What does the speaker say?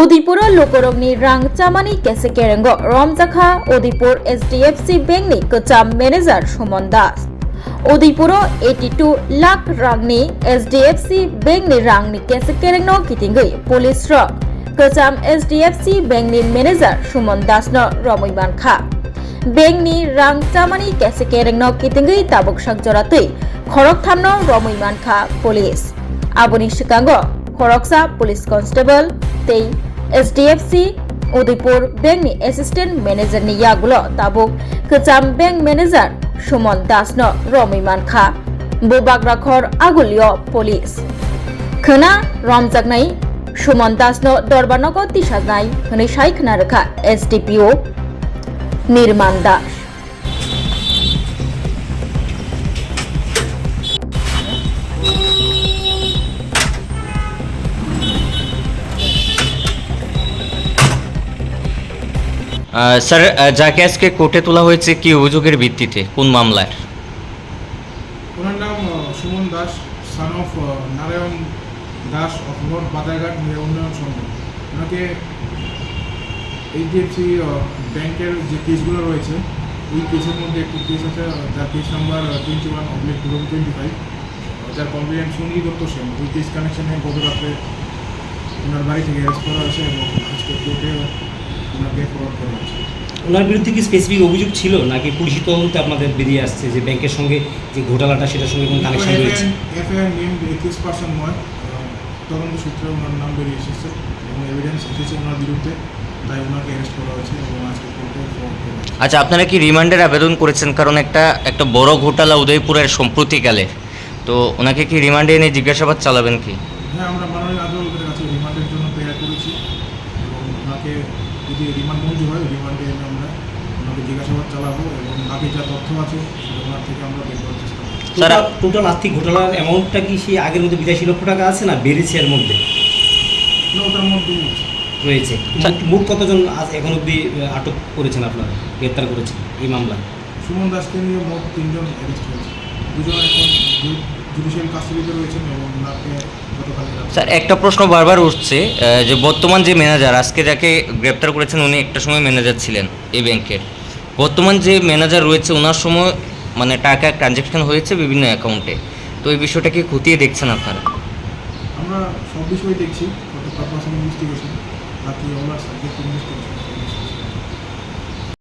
उदिपुर लोकरंगनि रां चामानि केसे केरेंग रमजाखा उदिपुर एचडीएफसी बेंकनि गोजाम मेनेजार सुमन दास उदिपुर 82 लाख रांनि एचडीएफसी बेंकनि रांनि केसे केरेंनो गिदिंगै पुलिस गोजाम एचडीएफसी बेंकनि मेनेजार सुमन दासनो रमैमानखा बेंकनि रां चामानि केसे केरेंनो गिदिंगै ताबुक सांजरातै खरकथामनो रमैमानखा पुलिस आबुनि सिगाङाव खरकसा पुलिस कन्स्टेबल तै एचडीएफसी उदयपुर बेंकनि एसिस्टेंट मेनेजारनि यागुलो ताबुक गोजाम बेंक मेनेजार सुमन दासनो रमैमानखा बुबाग्राखर आगुलियो पुलिस खोना रमजागनाय सुमन दासनो दरबारनगो तिसानाय हनै सायखना रोखा एसडीपीओ निर्माण दास স্যার যাকে আজকে কোর্টে তোলা হয়েছে কি অভিযোগের ভিত্তিতে কোন মামলার? ওনার নাম Suman Das, son of Narayan Das of north Badarghat উন্নয়ন সংঘ। ওনাকে এইচডিএফসি ব্যাংকের যে কেসগুলো রয়েছে ওই কেসের মধ্যে একটি কেস আছে যার কেস নাম্বার 21/2025, যার কমপ্লেন্ট সুনীল দত্ত সেন। ওই কেস কানেকশনে গত রাত্রে ওনার বাড়ি থেকে অ্যারেস্ট করা হয়েছে এবং আজকে কোর্টে ওনাকে ফরওয়ার্ড করা হয়েছে। ওনার বিরুদ্ধে কি স্পেসিফিক অভিযোগ ছিল নাকি পুলিশি তদন্তে আপনাদের বেরিয়ে আসছে যে ব্যাংকের সঙ্গে যে ঘোটালাটা সেটার সঙ্গে কোনো কানেকশন রয়েছে? এফআইআর নেম 21% নয়, তদন্ত সূত্রে ওনার নাম বেরিয়ে এসেছে এবং এভিডেন্স এসেছে ওনার বিরুদ্ধে, তাই ওনাকে অ্যারেস্ট করা হয়েছে এবং আজকে কোর্টে ফরওয়ার্ড করা হয়েছে। আচ্ছা, আপনারা কি রিমান্ডের আবেদন করেছেন? কারণ একটা বড় ঘোটালা উদয়পুরের সম্প্রতিকালে, তো ওনাকে কি রিমান্ডে এনে জিজ্ঞাসাবাদ চালাবেন কি? হ্যাঁ, আমরা মাননীয় আদালতের কাছে রিমান্ডের জন্য প্রেয়ার করেছি এবং ওনাকে যদি রিমান্ড মঞ্জুর হয় রিমান্ডে এনে আমরা ওনাকে জিজ্ঞাসাবাদ চালাবো এবং বাকি যা তথ্য আছে সেটা ওনার থেকে আমরা বের করার চেষ্টা করব। টোটাল আর্থিক ঘোটালার অ্যামাউন্টটা কি সেই আগের মধ্যে 82 লক্ষ টাকা আছে না বেড়েছে এর মধ্যে? না, ওটার মধ্যেই রয়েছে। মোট কতজন আজ এখন অবধি আটক করেছেন, আপনারা গ্রেপ্তার করেছেন এই মামলায়? সুমন দাসকে নিয়ে মোট 3 জন অ্যারেস্ট হয়েছে, 2 জন এখন জুডিশিয়াল কাস্টডিতে রয়েছেন এবং ওনাকে গতকাল। স্যার, একটা প্রশ্ন বারবার উঠছে যে বর্তমান যে ম্যানেজার আজকে যাকে গ্রেপ্তার করেছেন উনি একটা সময় ম্যানেজার ছিলেন এই ব্যাংকের, বর্তমান যে ম্যানেজার রয়েছে ওনার সময় মানে টাকা ট্রানজ্যাকশন হয়েছে বিভিন্ন অ্যাকাউন্টে, তো এই বিষয়টা কি খতিয়ে দেখছেন আপনারা? আমরা সব বিষয় দেখছি, পারপাস ইনভেস্টিগেশন, বাকি ওনার সাবজেক্ট ইনভেস্টিগেশন।